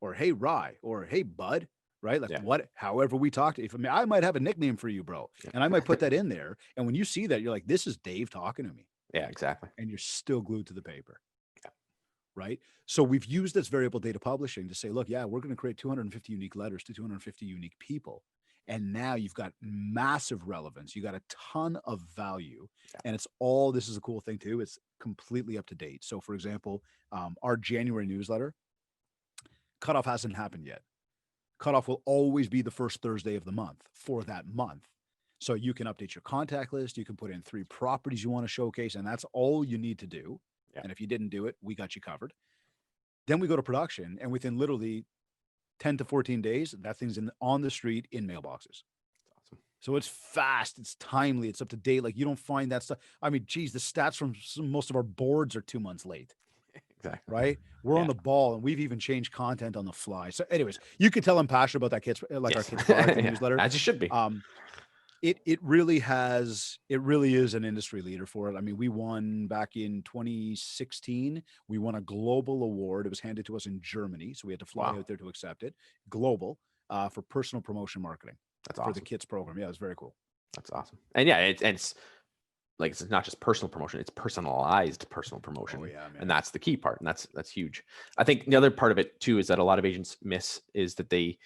or hey, Rye, or hey, bud, right? Like Yeah. however we talked. If I might have a nickname for you, bro, Yeah. and I might put that in there. And when you see that, you're like, this is Dave talking to me, Yeah, exactly. and you're still glued to the paper. Yeah. Right. So we've used this variable data publishing to say, look, yeah, we're going to create 250 unique letters to 250 unique people. And now you've got massive relevance. You got a ton of value. Yeah. And this is a cool thing too. It's completely up to date. So for example, our January newsletter cutoff hasn't happened yet. Cutoff will always be the first Thursday of the month for that month. So you can update your contact list. You can put in 3 properties you want to showcase, and that's all you need to do. Yeah. And if you didn't do it, we got you covered. Then we go to production, and within literally 10 to 14 days, that thing's on the street in mailboxes. Awesome. So it's fast, it's timely, it's up to date. Like you don't find that stuff. I mean, geez, the stats from most of our boards are 2 months late. Exactly. Right? We're on the ball, and we've even changed content on the fly. So, anyways, you can tell I'm passionate about that kids, like our kids product newsletter. As you should be. It really is an industry leader for it. I mean, we won back in 2016. We won a global award. It was handed to us in Germany, so we had to fly out there to accept it. Global for personal promotion marketing. That's awesome. For the kids program. Yeah, it was very cool. That's awesome. And yeah, it's like, it's not just personal promotion, it's personalized personal promotion. Oh, yeah, man. And that's the key part. And that's huge. I think the other part of it too is that a lot of agents miss is that they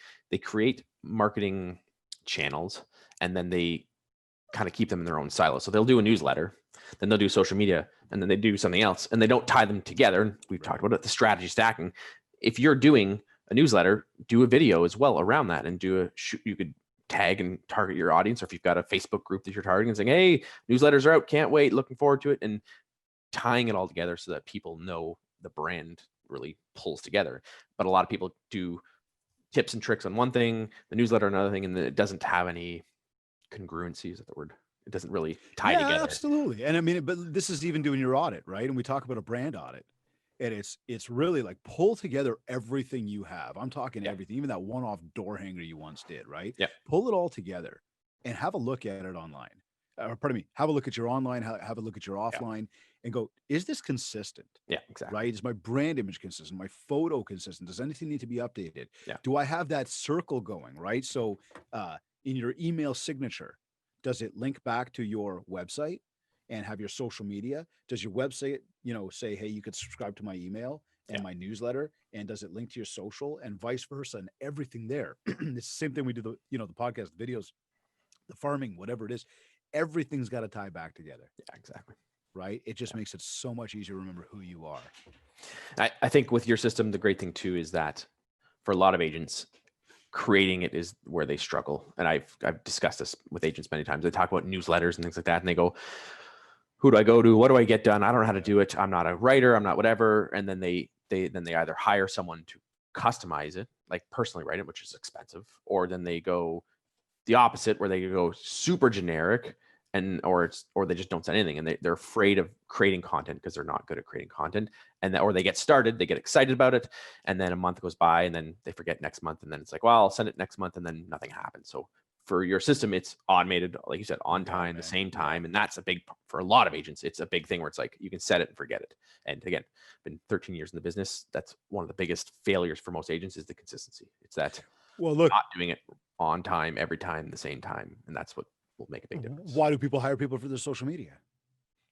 create marketing channels and then they kind of keep them in their own silo. So they'll do a newsletter, then they'll do social media, and then they do something else, and they don't tie them together. And we've talked about it, the strategy stacking. If you're doing a newsletter, do a video as well around that, and you could tag and target your audience. Or if you've got a Facebook group that you're targeting and saying, hey, newsletters are out, can't wait, looking forward to it, and tying it all together so that people know the brand really pulls together. But a lot of people do tips and tricks on one thing, the newsletter another thing, and then it doesn't have any congruency. Is that the word? It doesn't really tie together. Absolutely. And I mean, but this is even doing your audit, right? And we talk about a brand audit. And it's really like pull together everything you have. I'm talking everything, even that one-off door hanger you once did, right? Yeah. Pull it all together and have a look at it online. Or pardon me, have a look at your online, have a look at your offline, and go, is this consistent? Yeah, exactly. Right? Is my brand image consistent? My photo consistent? Does anything need to be updated? Yeah. Do I have that circle going, right? So in your email signature, does it link back to your website and have your social media? Does your website, say, hey, you could subscribe to my email and my newsletter, and does it link to your social, and vice versa, and everything there? It's the same thing we do, the podcast, the videos, the farming, whatever it is. Everything's got to tie back together. Yeah, exactly. Right? It just makes it so much easier to remember who you are. I think with your system, the great thing too is that for a lot of agents, creating it is where they struggle. And I've discussed this with agents many times. They talk about newsletters and things like that, and they go, who do I go to? What do I get done? I don't know how to do it. I'm not a writer. I'm not whatever. And then they either hire someone to customize it, like personally write it, which is expensive, or then they go the opposite, where they go super generic, or they just don't send anything, and they're afraid of creating content because they're not good at creating content, or they get started, they get excited about it, and then a month goes by, and then they forget next month, and then it's like, well, I'll send it next month, and then nothing happens. So for your system, it's automated, like you said, on time, the same time, and that's for a lot of agents, it's a big thing where it's like you can set it and forget it. And again, been 13 years in the business. That's one of the biggest failures for most agents is the consistency. It's that not doing it on time, every time, the same time, and that's what will make a big difference. Why do people hire people for their social media?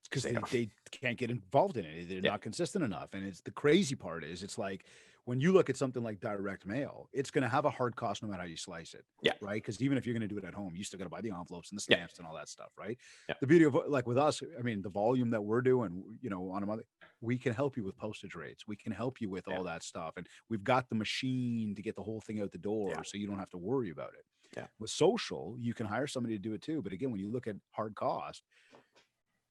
Because they can't get involved in it. They're not consistent enough. And it's the crazy part is it's like when you look at something like direct mail, it's going to have a hard cost no matter how you slice it. Yeah. Right. Because even if you're going to do it at home, you still got to buy the envelopes and the stamps and all that stuff. Right. Yeah. The beauty of like with us, I mean, the volume that we're doing, on a month, we can help you with postage rates. We can help you with all that stuff. And we've got the machine to get the whole thing out the door so you don't have to worry about it. Yeah. With social, you can hire somebody to do it too. But again, when you look at hard cost,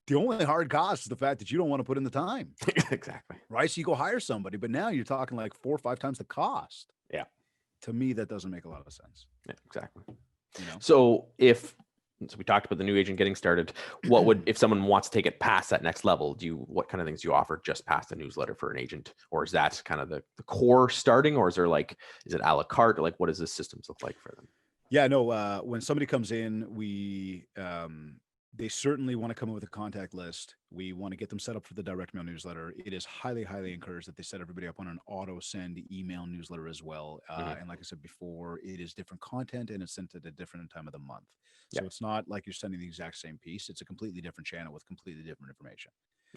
the only hard cost is the fact that you don't want to put in the time. Exactly. Right. So you go hire somebody, but now you're talking like 4 or 5 times the cost. Yeah. To me, that doesn't make a lot of sense. Yeah, exactly. So we talked about the new agent getting started. What would, if someone wants to take it past that next level, what kind of things do you offer just past the newsletter for an agent? Or is that kind of the core starting, or is it a la carte? Like, what does this systems look like for them? Yeah, no, when somebody comes in, we They certainly want to come up with a contact list. We want to get them set up for the direct mail newsletter. It is highly, highly encouraged that they set everybody up on an auto send email newsletter as well. Hmm. And like I said before, it is different content and it's sent at a different time of the month. Yeah. So it's not like you're sending the exact same piece. It's a completely different channel with completely different information.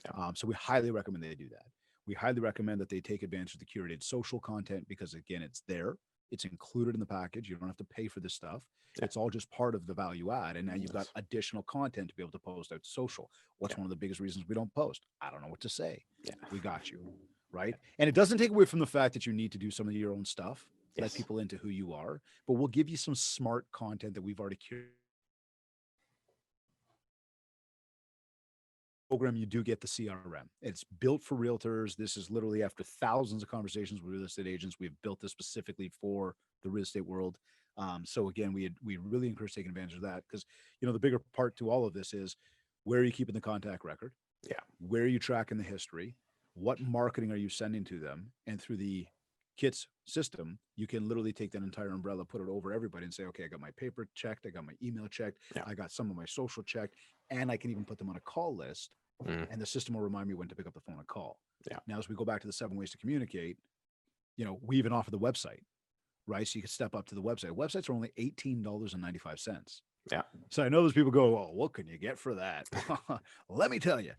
Yeah. So we highly recommend they do that. We highly recommend that they take advantage of the curated social content because, again, it's there. It's included in the package. You don't have to pay for this stuff. Yeah. It's all just part of the value add. And now you've got Yes. additional content to be able to post out to social. What's Yeah. one of the biggest reasons we don't post? I don't know what to say. Yeah. We got you. Right. And it doesn't take away from the fact that you need to do some of your own stuff, let Yes. people into who you are, but we'll give you some smart content that we've already curated. Program, you do get the CRM. It's built for realtors. This is literally after thousands of conversations with real estate agents. We've built this specifically for the real estate world. So again, we really encourage taking advantage of that because the bigger part to all of this is where are you keeping the contact record? Yeah. Where are you tracking the history? What marketing are you sending to them? And through the KITS system, you can literally take that entire umbrella, put it over everybody and say, okay, I got my paper checked. I got my email checked. Yeah. I got some of my social checked, and I can even put them on a call list. Mhm. And the system will remind me when to pick up the phone and call. Yeah. Now, as we go back to the 7 ways to communicate, we even offer the website, right? So you can step up to the website. Websites are only $18.95. Yeah. So I know those people go, well, what can you get for that? Let me tell you.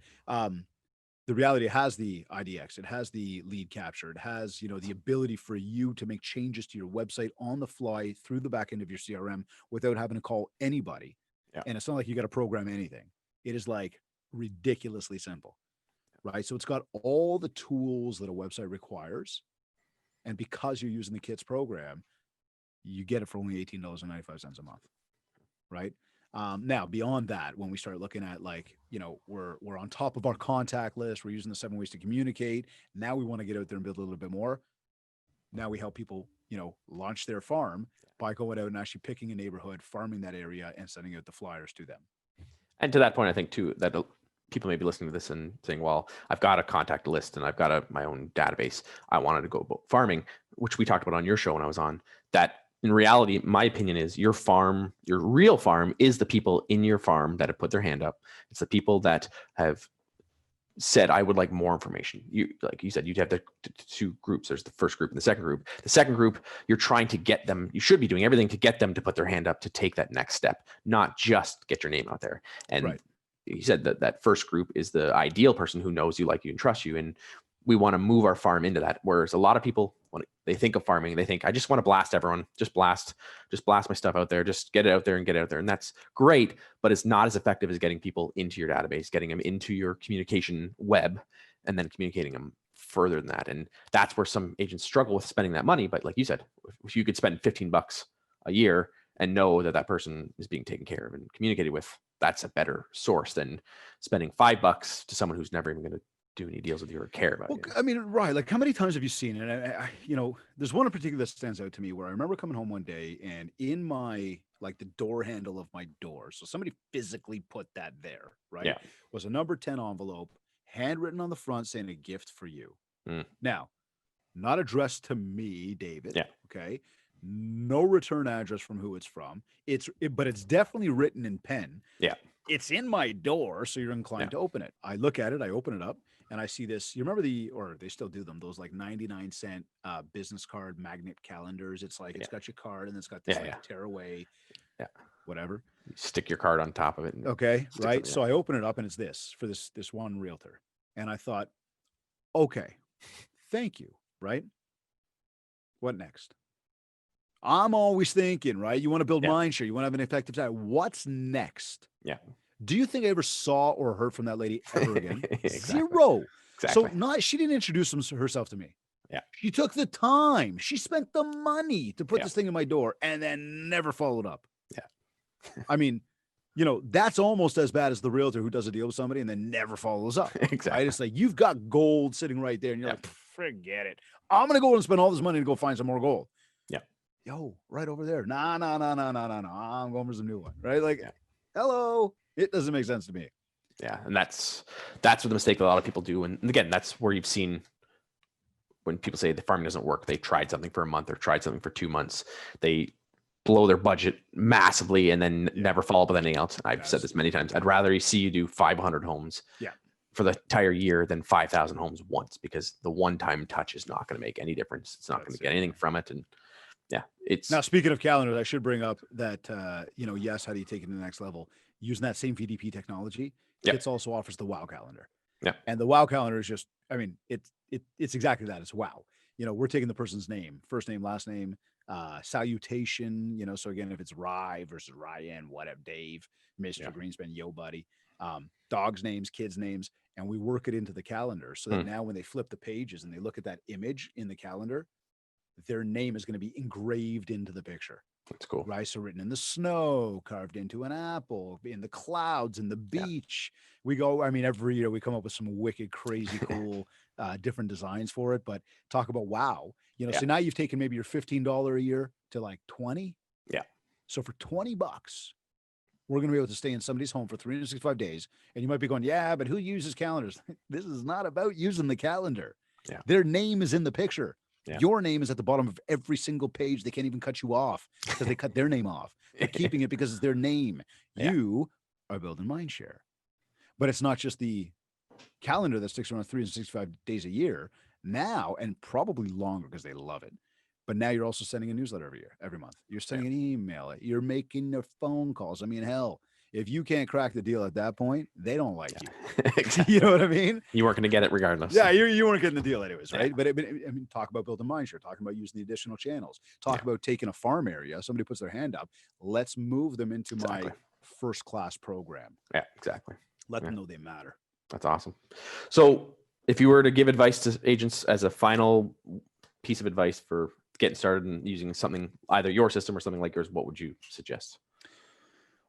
The reality has the IDX, it has the lead capture, it has, the ability for you to make changes to your website on the fly through the back end of your CRM without having to call anybody. Yeah. And it's not like you got to program anything. It is like ridiculously simple, right? So it's got all the tools that a website requires. And because you're using the KITS program, you get it for only $18.95 a month, right? Now, beyond that, when we start looking at we're on top of our contact list, we're using the 7 ways to communicate. Now we want to get out there and build a little bit more. Now we help people, launch their farm by going out and actually picking a neighborhood, farming that area, and sending out the flyers to them. And to that point, I think too that people may be listening to this and saying, "Well, I've got a contact list and I've got my own database. I wanted to go farming," which we talked about on your show when I was on. That in reality, my opinion is your farm, your real farm, is the people in your farm that have put their hand up. It's the people that have said, I would like more information. Like you said, you'd have the two groups. There's the first group and the second group. The second group, you're trying to get them, you should be doing everything to get them to put their hand up to take that next step, not just get your name out there. And right. You said that first group is the ideal person who knows you, like you, and trust you. And we want to move our farm into that. Whereas a lot of people, when they think of farming, they think, I just want to blast everyone, just blast my stuff out there, just get it out there and get it out there. And that's great, but it's not as effective as getting people into your database, getting them into your communication web, and then communicating them further than that. And that's where some agents struggle with spending that money. But like you said, if you could spend $15 a year and know that person is being taken care of and communicated with, that's a better source than spending $5 to someone who's never even going to do any deals with you or care about Well, you. I mean, right. Like, how many times have you seen it? And there's one in particular that stands out to me where I remember coming home one day and in my, the door handle of my door. So somebody physically put that there, right? Yeah. Was a number 10 envelope handwritten on the front saying a gift for you. Mm. Now, not addressed to me, David. Yeah. Okay. No return address from who it's from. But it's definitely written in pen. Yeah. It's in my door, so you're inclined to open it. I look at it, I open it up, and I see this. You remember or they still do them, those 99-cent business card magnet calendars. It's like, it's got your card and it's got this tear away, whatever. You stick your card on top of it. Okay, right. So I open it up and it's this for this one realtor. And I thought, okay, thank you, right? What next? I'm always thinking, right? You want to build Mindshare. You want to have an effective time. What's next? Yeah. Do you think I ever saw or heard from that lady ever again? Exactly. Zero. Exactly. So she didn't introduce herself to me. Yeah. She took the time. She spent the money to put this thing in my door and then never followed up. Yeah. I mean, that's almost as bad as the realtor who does a deal with somebody and then never follows up. Exactly. Right? It's like, you've got gold sitting right there and you're like, forget it. I'm going to go and spend all this money to go find some more gold. Yeah. Yo, right over there. Nah. I'm going for some new one. Right? Like, hello. It doesn't make sense to me. Yeah. And that's what the mistake that a lot of people do. And again, that's where you've seen when people say the farming doesn't work, they tried something for a month or tried something for 2 months. They blow their budget massively and then never follow up with anything else. I've said this many times. I'd rather see you do 500 homes for the entire year than 5,000 homes once, because the one-time touch is not going to make any difference. It's not going to get anything from it. And it's now, speaking of calendars, I should bring up that, yes, how do you take it to the next level? Using that same VDP technology, Kits also offers the WOW calendar. Yeah. And the WOW calendar is just, I mean, it's exactly that. It's WOW. We're taking the person's name, first name, last name, salutation, so again, if it's Rye versus Ryan, what up, Dave, Mr. Greenspan, yo buddy, dogs names, kids names, and we work it into the calendar so that now when they flip the pages and they look at that image in the calendar, their name is going to be engraved into the picture. That's cool. Right. So written in the snow, carved into an apple, in the clouds, in the beach. We go, I mean, every year we come up with some wicked, crazy, cool, different designs for it. But talk about wow. So now you've taken maybe your $15 a year to like 20. Yeah. So for $20, we're going to be able to stay in somebody's home for 365 days. And you might be going, yeah, but who uses calendars? This is not about using the calendar. Yeah. Their name is in the picture. Yeah. Your name is at the bottom of every single page. They can't even cut you off because they cut their name off. They're keeping it because it's their name. You are building Mindshare. But it's not just the calendar that sticks around 365 days a year now, and probably longer because they love it. But now you're also sending a newsletter every month. You're sending an email. You're making the phone calls. I mean, hell, if you can't crack the deal at that point, they don't like you. Exactly. You know what I mean? You weren't going to get it regardless. Yeah, you weren't getting the deal anyways, right? But I mean, talk about building Mindshare, talking about using the additional channels, talk about taking a farm area. Somebody puts their hand up. Let's move them into my first class program. Yeah, exactly. Let them know they matter. That's awesome. So if you were to give advice to agents as a final piece of advice for getting started and using something, either your system or something like yours, what would you suggest?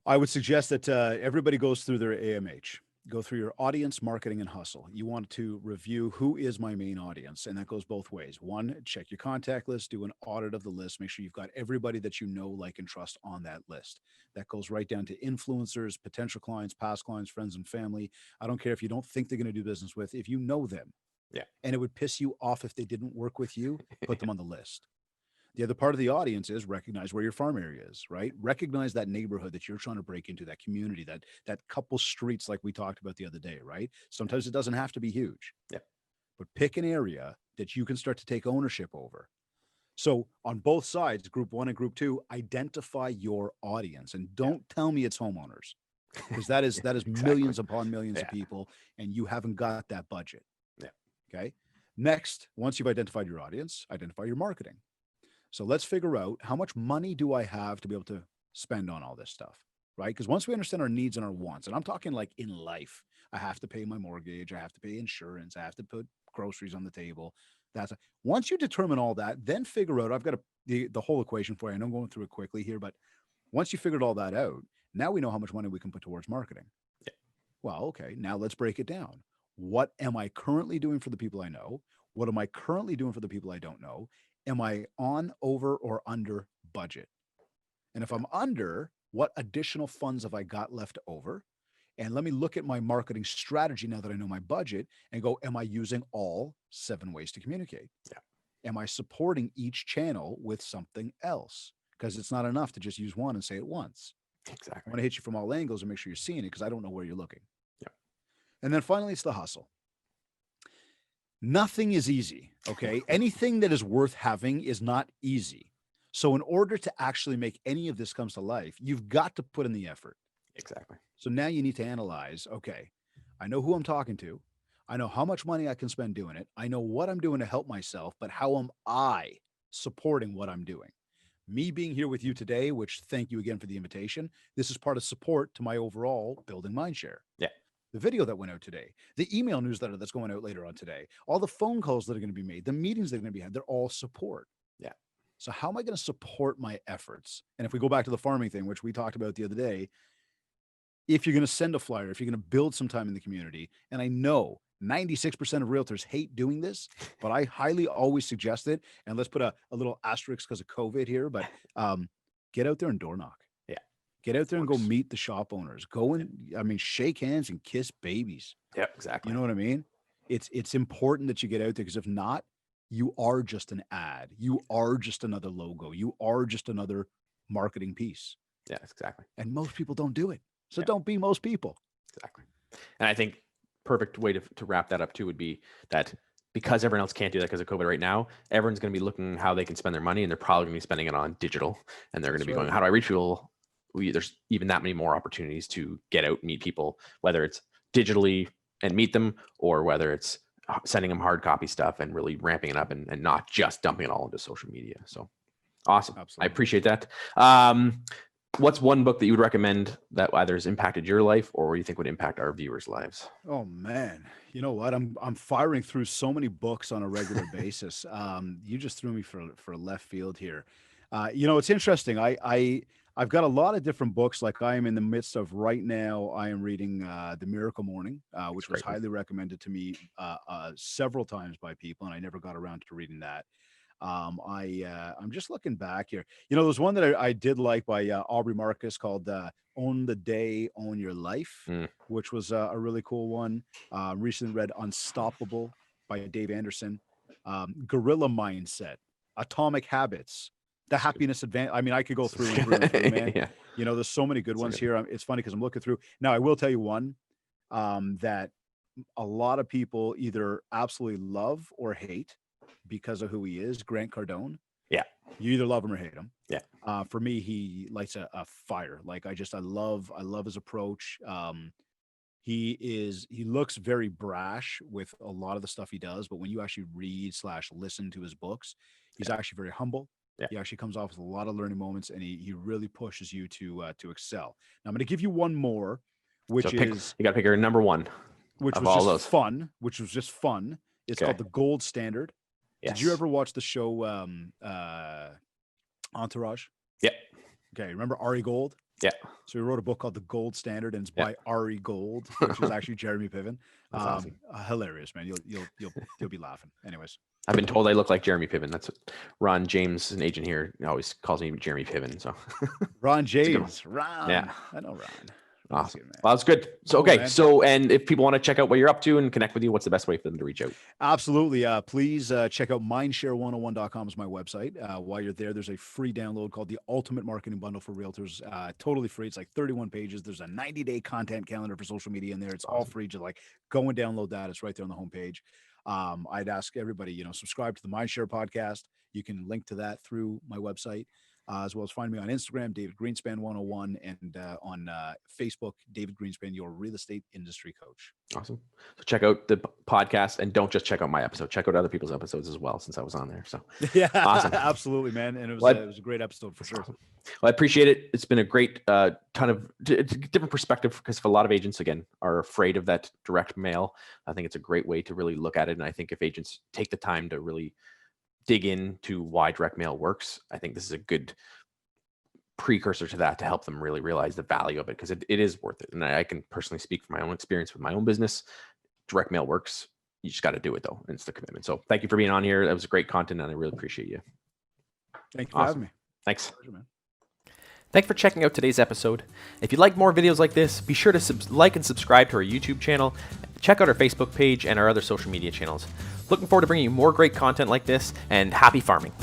I would suggest that everybody goes through their AMH. Go through your audience, marketing, and hustle. You want to review who is my main audience, and that goes both ways. One, check your contact list, do an audit of the list, make sure you've got everybody that you know, like, and trust on that list. That goes right down to influencers, potential clients, past clients, friends, and family. I don't care if you don't think they're going to do business with, if you know them. Yeah. And it would piss you off if they didn't work with you, put them on the list. The other part of the audience is recognize where your farm area is, right? Recognize that neighborhood that you're trying to break into, that community, that couple streets like we talked about the other day, right? Sometimes it doesn't have to be huge. Yeah. But pick an area that you can start to take ownership over. So on both sides, group one and group two, identify your audience, and don't tell me it's homeowners, because that is exactly. Millions upon millions of people, and you haven't got that budget. Yeah. Okay. Next, once you've identified your audience, identify your marketing. So let's figure out, how much money do I have to be able to spend on all this stuff, right? Because once we understand our needs and our wants, and I'm talking like in life, I have to pay my mortgage, I have to pay insurance, I have to put groceries on the table. Once you determine all that, then figure out, I've got the whole equation for you. I know I'm going through it quickly here, but once you figured all that out, now we know how much money we can put towards marketing. Yeah. Well, okay, now let's break it down. What am I currently doing for the people I know? What am I currently doing for the people I don't know? Am I on, over, or under budget? And if I'm under, what additional funds have I got left over? And let me look at my marketing strategy now that I know my budget and go, am I using all 7 ways to communicate? Yeah. Am I supporting each channel with something else? Because it's not enough to just use one and say it once. Exactly. I want to hit you from all angles and make sure you're seeing it, because I don't know where you're looking. Yeah. And then finally, it's the hustle. Nothing is easy, okay? Anything that is worth having is not easy. So in order to actually make any of this come to life, you've got to put in the effort. Exactly. So now you need to analyze, okay, I know who I'm talking to. I know how much money I can spend doing it. I know what I'm doing to help myself, but how am I supporting what I'm doing? Me being here with you today, which thank you again for the invitation. This is part of support to my overall building Mindshare. Yeah. The video that went out today, the email newsletter that's going out later on today, all the phone calls that are going to be made, the meetings that are going to be had, they're all support. Yeah. So how am I going to support my efforts? And if we go back to the farming thing, which we talked about the other day, if you're going to send a flyer, if you're going to build some time in the community, and I know 96% of realtors hate doing this, but I highly always suggest it. And let's put a little asterisk because of COVID here, but get out there and door knock. Get out there and go meet the shop owners. Go and, I mean, shake hands and kiss babies. Yeah, exactly. You know what I mean? It's important that you get out there, because if not, you are just an ad. You are just another logo. You are just another marketing piece. Yeah, exactly. And most people don't do it. So Yeah. don't be most people. Exactly. And I think perfect way to wrap that up too would be that because everyone else can't do that because of COVID right now, everyone's going to be looking how they can spend their money, and they're probably going to be spending it on digital, and they're going to be going, how do I reach people? There's even that many more opportunities to get out and meet people, whether it's digitally and meet them, or whether it's sending them hard copy stuff and really ramping it up and not just dumping it all into social media. So awesome. Absolutely. I appreciate that. What's one book that you would recommend that either has impacted your life or you think would impact our viewers' lives? Oh man, you know what? I'm firing through so many books on a regular basis. You just threw me for left field here. It's interesting. I've got a lot of different books. Like I am in the midst of right now. I am reading The Miracle Morning, which was highly recommended to me several times by people, and I never got around to reading that. I'm just looking back here. There's one that I did like by Aubrey Marcus called Own the Day, Own Your Life, which was a really cool one. Recently read Unstoppable by Dave Anderson, Gorilla Mindset, Atomic Habits, The Happiness Advance. I mean, I could go through and through, man. Yeah. There's so many good ones here. It's funny because I'm looking through. Now, I will tell you one that a lot of people either absolutely love or hate because of who he is, Grant Cardone. Yeah. You either love him or hate him. Yeah. For me, he lights a fire. Like I love his approach. He looks very brash with a lot of the stuff he does, but when you actually read/listen to his books, he's actually very humble. Yeah. He actually comes off with a lot of learning moments, and he really pushes you to excel. Now I'm going to give you one more, which you got to pick your number one, which was just fun. It's called The Gold Standard. Yes. Did you ever watch the show Entourage? Yeah. Okay, remember Ari Gold? Yeah. So he wrote a book called The Gold Standard, and it's by Ari Gold, which is actually Jeremy Piven. Awesome. Hilarious, man. You'll be laughing. Anyways, I've been told I look like Jeremy Piven. That's what Ron James, an agent here, always calls me Jeremy Piven. So Ron James, Ron. Yeah, I know Ron. Awesome. Well, that's good. So, okay. So, and if people want to check out what you're up to and connect with you, what's the best way for them to reach out? Absolutely. Please check out mindshare101.com is my website. While you're there, there's a free download called the Ultimate Marketing Bundle for Realtors. Totally free. It's like 31 pages. There's a 90-day content calendar for social media in there. It's all free. Just like go and download that. It's right there on the homepage. I'd ask everybody, subscribe to the Mindshare podcast. You can link to that through my website. As well as find me on Instagram, David Greenspan 101, and on Facebook, David Greenspan, your real estate industry coach. Awesome. So check out the podcast, and don't just check out my episode. Check out other people's episodes as well, since I was on there. So yeah, awesome. Absolutely, man. And it was a great episode for sure. Awesome. Well, I appreciate it. It's been a great ton of different perspective, because for a lot of agents, again, are afraid of that direct mail. I think it's a great way to really look at it. And I think if agents take the time to really dig into why direct mail works, I think this is a good precursor to that, to help them really realize the value of it, because it is worth it. And I can personally speak from my own experience with my own business. Direct mail works. You just got to do it, though. And it's the commitment. So thank you for being on here. That was great content, and I really appreciate you. Thank you for having me. Thanks. Pleasure, man. Thanks for checking out today's episode. If you'd like more videos like this, be sure to like and subscribe to our YouTube channel. Check out our Facebook page and our other social media channels. Looking forward to bringing you more great content like this, and happy farming.